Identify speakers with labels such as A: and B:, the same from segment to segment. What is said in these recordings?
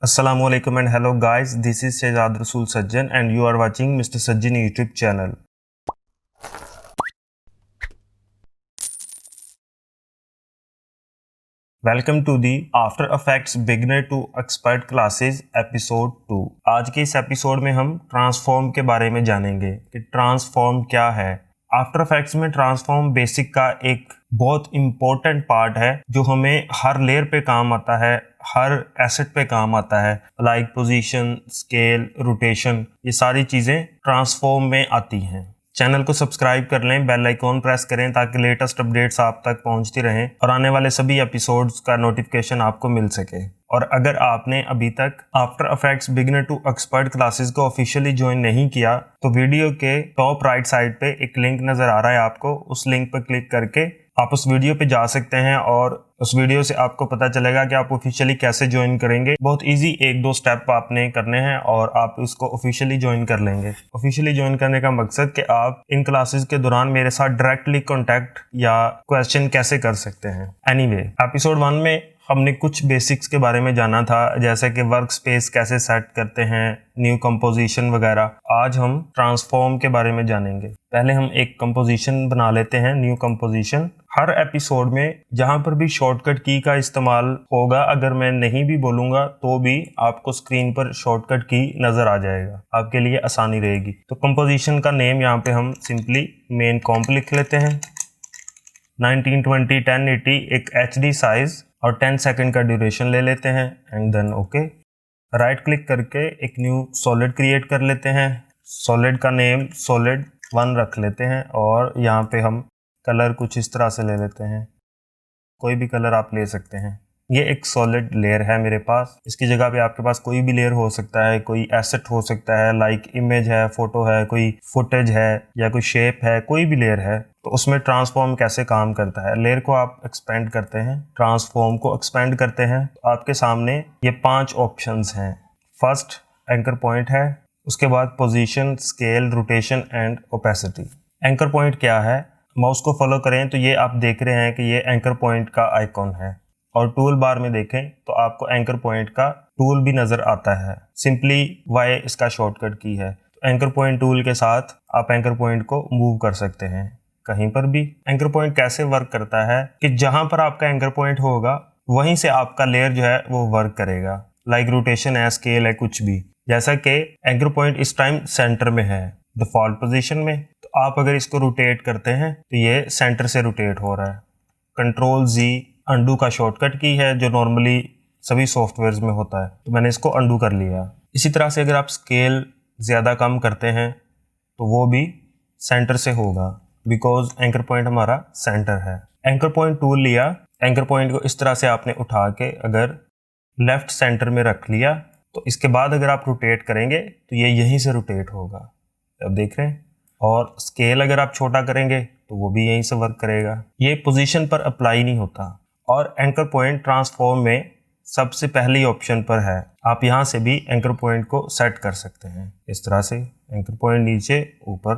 A: Assalamualaikum and hello guys, this is Shehzad Rasool Sajjan and you are watching Mr. Sajjan YouTube channel. Welcome to the after effects beginner to expert classes episode 2। आज के इस episode में हम transform के बारे में जानेंगे कि ट्रांसफॉर्म क्या है। आफ्टर इफेक्ट्स में ट्रांसफॉर्म बेसिक का एक बहुत इम्पोर्टेंट पार्ट है जो हमें हर लेयर पे काम आता है, हर एसेट पे काम आता है, लाइक पोजीशन, स्केल, रोटेशन, ये सारी चीज़ें ट्रांसफॉर्म में आती हैं। चैनल को सब्सक्राइब कर लें, बेल आइकॉन प्रेस करें ताकि लेटेस्ट अपडेट्स आप तक पहुंचती रहें और आने वाले सभी एपिसोड्स का नोटिफिकेशन आपको मिल सके। और अगर आपने अभी तक after effects beginner to expert classes को ऑफिशियली ज्वाइन नहीं किया तो वीडियो के टॉप राइट साइड पे एक लिंक नज़र आ रहा है आपको, उस लिंक पर क्लिक करके आप उस वीडियो पे जा सकते हैं और उस वीडियो से आपको पता चलेगा कि आप ऑफिशियली कैसे ज्वाइन करेंगे। बहुत इजी 1-2 स्टेप आपने करने हैं और आप इसको ऑफिशियली ज्वाइन कर लेंगे। ऑफिशियली ज्वाइन करने का मकसद कि आप इन क्लासेस के दौरान मेरे साथ डायरेक्टली कांटेक्ट या क्वेश्चन कैसे कर सकते हैं। एनीवे, एपिसोड 1 में हमने कुछ बेसिक्स के बारे में जाना था, जैसे कि वर्क स्पेस कैसे सेट करते हैं, न्यू कंपोजिशन वगैरह। आज हम ट्रांसफॉर्म के बारे में जानेंगे। पहले हम एक कंपोजिशन बना लेते हैं, न्यू कंपोजिशन। हर एपिसोड में जहां पर भी शॉर्टकट की का इस्तेमाल होगा, अगर मैं नहीं भी बोलूंगा तो भी आपको स्क्रीन पर शॉर्टकट की नजर आ जाएगा, आपके लिए आसानी रहेगी। तो कंपोजिशन का नेम यहाँ पे हम सिंपली मेन कॉम्प लिख लेते हैं। 1920 1080 एक HD साइज और 10 सेकंड का ड्यूरेशन ले लेते हैं and then okay. Right click करके एक न्यू सॉलिड क्रिएट कर लेते हैं। सॉलिड का नेम सॉलिड 1 रख लेते हैं और यहाँ पे हम कलर कुछ इस तरह से ले लेते हैं, कोई भी कलर आप ले सकते हैं। ये एक सॉलिड लेयर है मेरे पास, इसकी जगह पे आपके पास कोई भी लेयर हो सकता है, कोई एसेट हो सकता है, लाइक इमेज है, फोटो है, कोई फुटेज है या कोई शेप है, कोई भी लेयर है। तो उसमें ट्रांसफॉर्म कैसे काम करता है, लेयर को आप एक्सपेंड करते हैं, ट्रांसफॉर्म को एक्सपेंड करते हैं तो आपके सामने ये 5 ऑप्शंस हैं। फर्स्ट एंकर पॉइंट है, उसके बाद position, scale, rotation and opacity. Anchor point क्या है, माउस को फॉलो करें तो ये आप देख रहे हैं कि ये एंकर पॉइंट का आइकॉन है और टूल बार में देखें तो आपको एंकर पॉइंट का टूल भी नज़र आता है। सिंपली वाई इसका शॉर्टकट की है। तो एंकर पॉइंट टूल के साथ आप एंकर पॉइंट को मूव कर सकते हैं कहीं पर भी। एंकर पॉइंट कैसे वर्क करता है कि जहां पर आपका एंकर पॉइंट होगा वहीं से आपका लेयर जो है वो वर्क करेगा, लाइक रोटेशन है, स्केल है, कुछ भी। जैसा कि एंकर पॉइंट इस टाइम सेंटर में है, डिफॉल्ट पोजीशन में, तो आप अगर इसको रोटेट करते हैं तो ये सेंटर से रोटेट हो रहा है। Ctrl+Z अंडू का शॉर्टकट की है जो नॉर्मली सभी सॉफ्टवेयर्स में होता है, तो मैंने इसको अंडू कर लिया। इसी तरह से अगर आप स्केल ज़्यादा कम करते हैं तो वो भी सेंटर से होगा, बिकॉज एंकर पॉइंट हमारा सेंटर है। एंकर पॉइंट टूल लिया, एंकर पॉइंट को इस तरह से आपने उठा के अगर लेफ्ट सेंटर में रख लिया तो इसके बाद अगर आप रोटेट करेंगे तो ये यहीं से रोटेट होगा, अब देख रहे हैं। और स्केल अगर आप छोटा करेंगे तो वो भी यहीं से वर्क करेगा। ये पोजीशन पर अप्लाई नहीं होता। और एंकर पॉइंट ट्रांसफॉर्म में सबसे पहली ऑप्शन पर है, आप यहाँ से भी एंकर पॉइंट को सेट कर सकते हैं। इस तरह से एंकर पॉइंट नीचे, ऊपर,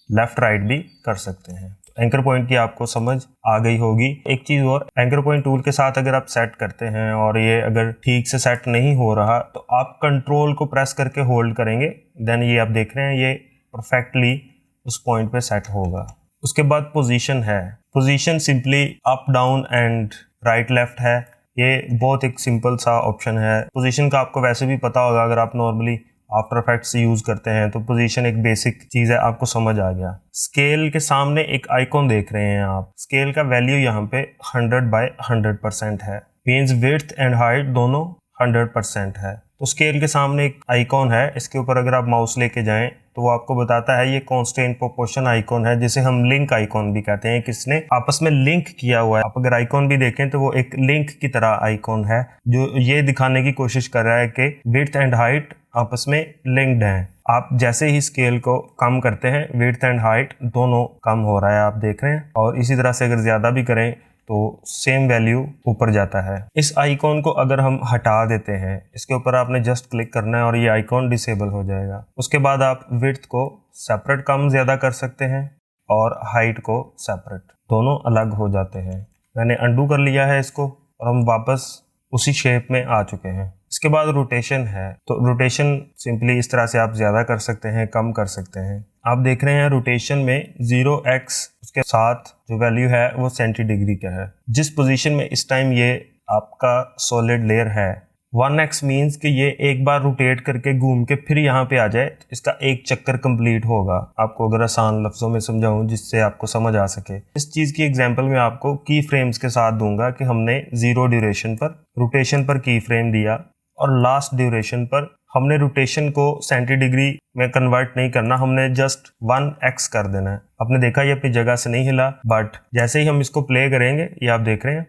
A: लेफ्ट राइट भी कर सकते हैं। एंकर पॉइंट की आपको समझ आ गई होगी। एक चीज़ और, एंकर पॉइंट टूल के साथ अगर आप सेट करते हैं और ये अगर ठीक से सेट नहीं हो रहा तो आप कंट्रोल को प्रेस करके होल्ड करेंगे, देन ये आप देख रहे हैं ये परफेक्टली उस पॉइंट पे सेट होगा। उसके बाद पोजीशन है। Position simply up, down and right, left है। ये बहुत एक सिंपल सा ऑप्शन है। पोजीशन का आपको वैसे भी पता होगा, अगर आप नॉर्मली आफ्टर इफेक्ट्स यूज करते हैं तो पोजीशन एक बेसिक चीज़ है, आपको समझ आ गया। स्केल के सामने एक आइकॉन देख रहे हैं आप, स्केल का वैल्यू यहाँ पे 100/100% है, मीन्स विड्थ एंड हाइट दोनों 100% है। तो स्केल के सामने एक आइकॉन है, इसके ऊपर अगर आप माउस लेके जाएं तो वो आपको बताता है ये कांस्टेंट प्रोपोर्शन आइकॉन है, जिसे हम लिंक आइकॉन भी कहते हैं, किसने आपस में लिंक किया हुआ है। आप अगर आइकॉन भी देखें तो वो एक लिंक की तरह आइकॉन है जो ये दिखाने की कोशिश कर रहा है कि विड्थ एंड हाइट आपस में लिंक्ड हैं। आप जैसे ही स्केल को कम करते हैं विड्थ एंड हाइट दोनों कम हो रहा है, आप देख रहे हैं। और इसी तरह से अगर ज़्यादा भी करें तो सेम वैल्यू ऊपर जाता है। इस आइकॉन को अगर हम हटा देते हैं, इसके ऊपर आपने जस्ट क्लिक करना है और ये आइकॉन डिसेबल हो जाएगा। उसके बाद आप विड्थ को सेपरेट कम ज़्यादा कर सकते हैं और हाइट को सेपरेट, दोनों अलग हो जाते हैं। मैंने अंडू कर लिया है इसको और हम वापस उसी शेप में आ चुके हैं। इसके बाद रोटेशन है, तो रोटेशन सिंपली इस तरह से आप ज़्यादा कर सकते हैं, कम कर सकते हैं। आप देख रहे हैं रोटेशन में 0x उसके साथ जो वैल्यू है वो 60 डिग्री का है। जिस पोजीशन में इस टाइम ये आपका सॉलिड लेयर है, 1x मीन्स कि ये एक बार रोटेट करके घूम के फिर यहाँ पे आ जाए तो इसका एक चक्कर कंप्लीट होगा। आपको अगर आसान लफ्ज़ों में समझाऊं जिससे आपको समझ आ सके, इस चीज़ की एग्जांपल मैं आपको की फ्रेम्स के साथ दूंगा कि हमने 0 ड्यूरेशन पर रोटेशन पर की फ्रेम दिया और लास्ट ड्यूरेशन पर हमने रोटेशन को 60 डिग्री में कन्वर्ट नहीं करना, हमने जस्ट 1x कर देना है। आपने देखा ये अपनी जगह से नहीं हिला, बट जैसे ही हम इसको प्ले करेंगे ये आप देख रहे हैं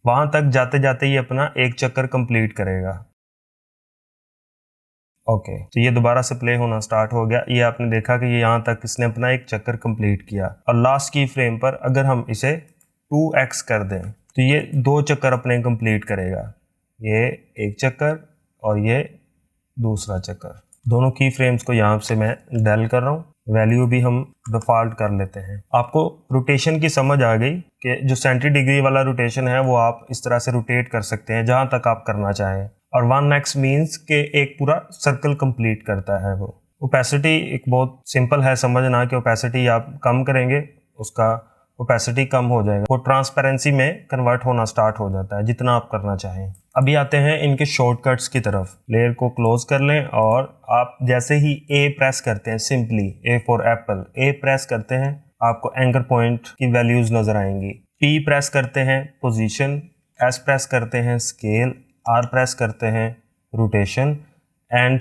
A: वहां तक जाते जाते ये अपना एक चक्कर कंप्लीट करेगा। ओके, तो ये दोबारा से प्ले होना स्टार्ट हो गया। ये आपने देखा कि ये यहाँ तक इसने अपना एक चक्कर कंप्लीट किया और लास्ट की फ्रेम पर अगर हम इसे 2x कर दें तो ये 2 चक्कर अपने कंप्लीट करेगा। ये एक चक्कर और ये दूसरा चक्कर। दोनों की फ्रेम्स को यहाँ से मैं डेल कर रहा हूँ, वैल्यू भी हम डिफॉल्ट कर लेते हैं। आपको रोटेशन की समझ आ गई कि जो 60 डिग्री वाला रोटेशन है वो आप इस तरह से रोटेट कर सकते हैं जहां तक आप करना चाहें, और 1x मीन्स के एक पूरा सर्कल कंप्लीट करता है वो। ओपेसिटी एक बहुत सिंपल है समझना कि ओपेसिटी आप कम करेंगे उसका ओपेसिटी कम हो जाएगा, वो ट्रांसपेरेंसी में कन्वर्ट होना स्टार्ट हो जाता है जितना आप करना चाहें। अभी आते हैं इनके शॉर्टकट्स की तरफ। लेयर को क्लोज कर लें और आप जैसे ही A प्रेस करते हैं, simply A for Apple, A press करते हैं आपको एंकर पॉइंट की वैल्यूज नजर आएंगी। P प्रेस करते हैं पोजीशन, S प्रेस करते हैं स्केल, R प्रेस करते हैं रोटेशन एंड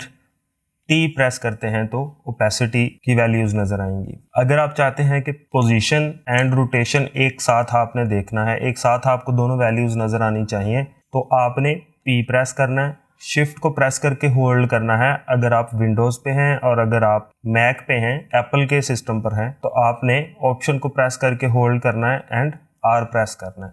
A: T प्रेस करते हैं तो ओपेसिटी की वैल्यूज नजर आएंगी। अगर आप चाहते हैं कि पोजीशन एंड रोटेशन एक साथ आपने देखना है, एक साथ आपको दोनों वैल्यूज नजर आनी चाहिए, तो आपने P प्रेस करना है, शिफ्ट को प्रेस करके होल्ड करना है अगर आप विंडोज पे हैं, और अगर आप मैक पे हैं, एप्पल के सिस्टम पर हैं, तो आपने ऑप्शन को प्रेस करके होल्ड करना है एंड R प्रेस करना है।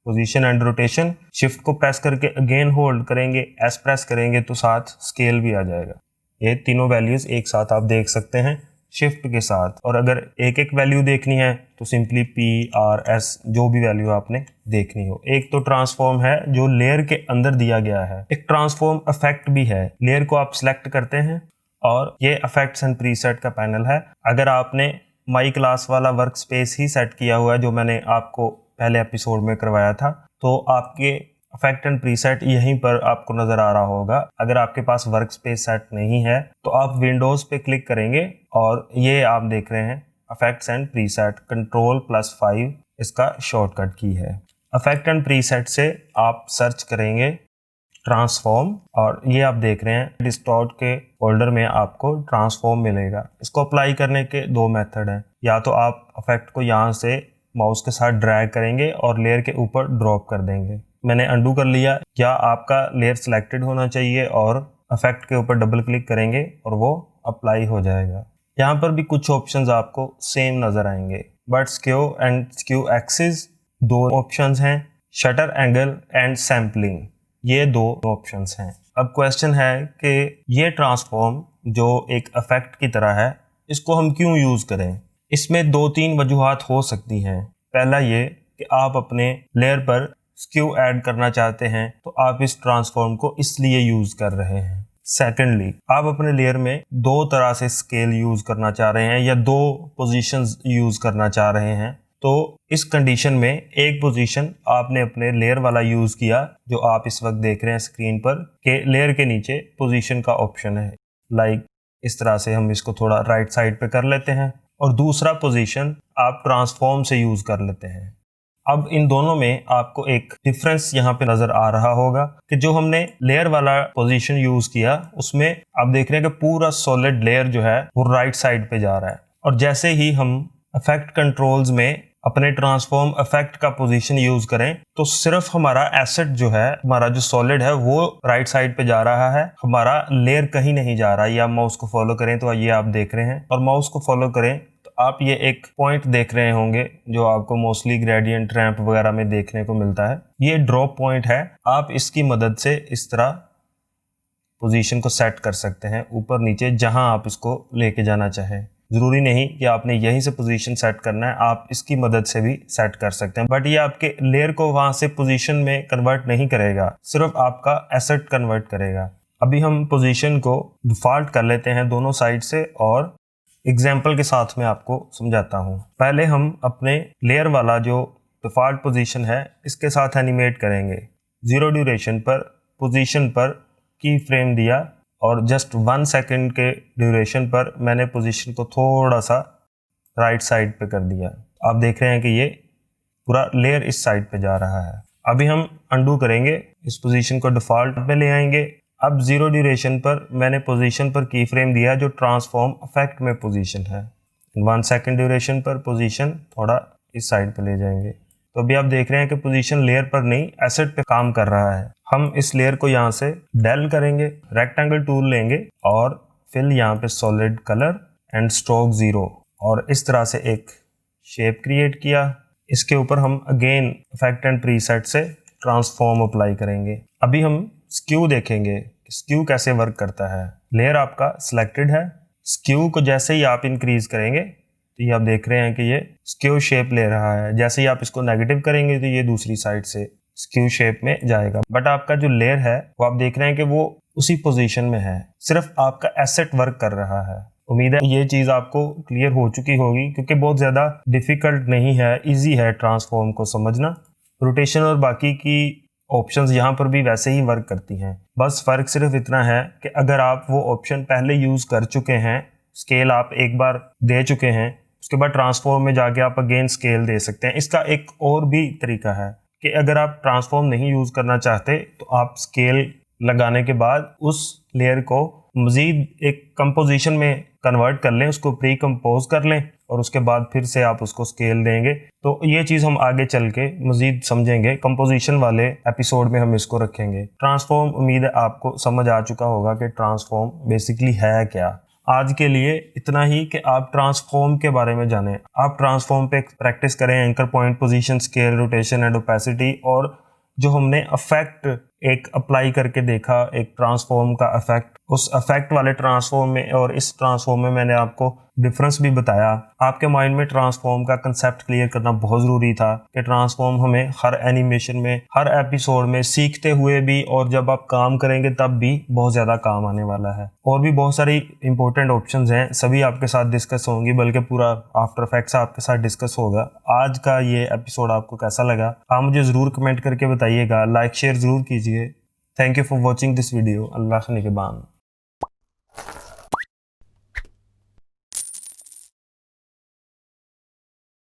A: पोजीशन एंड रोटेशन, शिफ्ट को प्रेस करके अगेन होल्ड करेंगे, S प्रेस करेंगे तो साथ स्केल भी आ जाएगा। ये तीनों वैल्यूज एक साथ आप देख सकते हैं शिफ्ट के साथ, और अगर एक एक वैल्यू देखनी है तो सिंपली P, R, S जो भी वैल्यू आपने देखनी हो। एक तो ट्रांसफॉर्म है जो लेयर के अंदर दिया गया है, एक ट्रांसफॉर्म इफेक्ट भी है। लेयर को आप सिलेक्ट करते हैं और ये इफेक्ट्स एंड प्रीसेट का पैनल है। अगर आपने माई क्लास वाला वर्क स्पेस ही सेट किया हुआ है जो मैंने आपको पहले एपिसोड में करवाया था, तो आपके इफेक्ट एंड प्रीसेट यहीं पर आपको नजर आ रहा होगा। अगर आपके पास वर्क स्पेस सेट नहीं है तो आप विंडोज पे क्लिक करेंगे और ये आप देख रहे हैं इफेक्ट्स एंड प्रीसेट, Ctrl+5 इसका शॉर्टकट की है। इफेक्ट एंड प्रीसेट से आप सर्च करेंगे ट्रांसफॉर्म, और ये आप देख रहे हैं डिस्टॉर्ट के फोल्डर में आपको ट्रांसफॉर्म मिलेगा। इसको अप्लाई करने के 2 मेथड हैं, या तो आप इफेक्ट को यहाँ से माउस के साथ ड्रैग करेंगे और लेयर के ऊपर ड्रॉप कर देंगे। मैंने अंडू कर लिया, या आपका लेयर सिलेक्टेड होना चाहिए और इफेक्ट के ऊपर डबल क्लिक करेंगे और वो अप्लाई हो जाएगा। यहाँ पर भी कुछ ऑप्शंस आपको सेम नजर आएंगे, but skew and skew axis 2 options हैं, शटर एंगल एंड सैम्पलिंग ये 2 ऑप्शंस हैं। अब क्वेश्चन है कि ये ट्रांसफॉर्म जो एक इफेक्ट की तरह है इसको हम क्यों यूज करें। इसमें 2-3 वजूहात हो सकती हैं। पहला ये कि आप अपने लेयर पर स्क्यू ऐड करना चाहते हैं तो आप इस ट्रांसफॉर्म को इसलिए यूज कर रहे हैं। सेकेंडली, आप अपने लेयर में 2 तरह से स्केल यूज करना चाह रहे हैं या 2 पोजीशंस यूज करना चाह रहे हैं, तो इस कंडीशन में एक पोजीशन आपने अपने लेयर वाला यूज किया जो आप इस वक्त देख रहे हैं स्क्रीन पर के लेयर के नीचे पोजीशन का ऑप्शन है। लाइक इस तरह से हम इसको थोड़ा राइट साइड पे कर लेते हैं, और दूसरा पोजीशन आप ट्रांसफॉर्म से यूज कर लेते हैं। अब इन दोनों में आपको एक डिफरेंस यहाँ पे नजर आ रहा होगा कि जो हमने लेयर वाला पोजीशन यूज किया उसमें आप देख रहे हैं कि पूरा सॉलिड लेयर जो है वो राइट साइड पे जा रहा है, और जैसे ही हम इफेक्ट कंट्रोल्स में अपने ट्रांसफॉर्म इफेक्ट का पोजीशन यूज करें तो सिर्फ हमारा एसेट जो है, हमारा जो सॉलिड है वो राइट साइड पे जा रहा है, हमारा लेयर कहीं नहीं जा रहा है। या माउस को फॉलो करें तो ये आप देख रहे हैं, और माउस को फॉलो करें तो आप ये एक पॉइंट देख रहे होंगे जो आपको मोस्टली ग्रेडियंट रैंप वगैरह में देखने को मिलता है। ये ड्रॉप पॉइंट है, आप इसकी मदद से इस तरह पोजीशन को सेट कर सकते हैं ऊपर नीचे जहां आप इसको लेके जाना चाहें। ज़रूरी नहीं कि आपने यहीं से पोजीशन सेट करना है, आप इसकी मदद से भी सेट कर सकते हैं। बट ये आपके लेयर को वहाँ से पोजीशन में कन्वर्ट नहीं करेगा, सिर्फ आपका एसेट कन्वर्ट करेगा। अभी हम पोजीशन को डिफ़ॉल्ट कर लेते हैं दोनों साइड से और एग्जाम्पल के साथ में आपको समझाता हूँ। पहले हम अपने लेयर वाला जो डिफ़ॉल्ट पोजीशन है इसके साथ एनिमेट करेंगे। 0 ड्यूरेशन पर पोजीशन पर की फ्रेम दिया और जस्ट 1 सेकंड के ड्यूरेशन पर मैंने पोजीशन को थोड़ा सा राइट साइड पे कर दिया। आप देख रहे हैं कि ये पूरा लेयर इस साइड पे जा रहा है। अभी हम अंडू करेंगे, इस पोजीशन को डिफ़ॉल्ट पे ले आएंगे। अब 0 ड्यूरेशन पर मैंने पोजीशन पर की फ्रेम दिया जो ट्रांसफॉर्म इफेक्ट में पोजीशन है। 1 सेकंड ड्यूरेशन पर पोजीशन थोड़ा इस साइड पे ले जाएंगे। तो अभी आप देख रहे हैं कि पोजीशन लेयर पर नहीं एसेट पे काम कर रहा है। हम इस लेयर को यहाँ से डेल करेंगे, रेक्टेंगल टूल लेंगे और फिल यहाँ पे सॉलिड कलर एंड स्ट्रोक 0 और इस तरह से एक शेप क्रिएट किया। इसके ऊपर हम अगेन इफेक्ट एंड प्रीसेट से ट्रांसफॉर्म अप्लाई करेंगे। अभी हम स्क्यू देखेंगे, स्क्यू कैसे वर्क करता है। लेयर आपका सिलेक्टेड है, स्क्यू को जैसे ही आप इंक्रीज करेंगे तो ये आप देख रहे हैं कि ये स्क्यू शेप ले रहा है। जैसे ही आप इसको नेगेटिव करेंगे तो ये दूसरी साइड से स्क्यू शेप में जाएगा। बट आपका जो लेयर है वो आप देख रहे हैं कि वो उसी पोजीशन में है, सिर्फ आपका एसेट वर्क कर रहा है। उम्मीद है ये चीज़ आपको क्लियर हो चुकी होगी, क्योंकि बहुत ज़्यादा डिफिकल्ट नहीं है, इजी है ट्रांसफॉर्म को समझना। रोटेशन और बाकी की ऑप्शंस यहाँ पर भी वैसे ही वर्क करती हैं। बस फ़र्क सिर्फ इतना है कि अगर आप वो ऑप्शन पहले यूज़ कर चुके हैं, स्केल आप एक बार दे चुके हैं, उसके बाद ट्रांसफॉर्म में जाके आप अगेन स्केल दे सकते हैं। इसका एक और भी तरीका है कि अगर आप ट्रांसफॉर्म नहीं यूज़ करना चाहते तो आप स्केल लगाने के बाद उस लेयर को मज़ीद एक कंपोजिशन में कन्वर्ट कर लें, उसको प्री कंपोज कर लें और उसके बाद फिर से आप उसको स्केल देंगे। तो ये चीज़ हम आगे चल के मज़ीद समझेंगे, कंपोजिशन वाले एपिसोड में हम इसको रखेंगे। ट्रांसफॉर्म, उम्मीद है आपको समझ आ चुका होगा कि ट्रांसफॉर्म बेसिकली है क्या। आज के लिए इतना ही कि आप ट्रांसफॉर्म के बारे में जानें। आप ट्रांसफॉर्म पे प्रैक्टिस करें, anchor point, position, scale, rotation and opacity, और जो हमने इफेक्ट एक अप्लाई करके देखा, एक ट्रांसफॉर्म का इफेक्ट, उस इफेक्ट वाले ट्रांसफॉर्म में और इस ट्रांसफॉर्म में मैंने आपको डिफरेंस भी बताया। आपके माइंड में ट्रांसफॉर्म का कंसेप्ट क्लियर करना बहुत ज़रूरी था कि ट्रांसफॉर्म हमें हर एनिमेशन में, हर एपिसोड में सीखते हुए भी और जब आप काम करेंगे तब भी बहुत ज़्यादा काम आने वाला है। और भी बहुत सारी इंपॉर्टेंट ऑप्शंस हैं, सभी आपके साथ डिस्कस होंगी, बल्कि पूरा आफ्टर इफेक्ट्स आपके साथ डिस्कस होगा। आज का ये एपिसोड आपको कैसा लगा आप मुझे ज़रूर कमेंट करके बताइएगा, लाइक शेयर ज़रूर कीजिए। Thank you for watching this video. Allah निगहबान।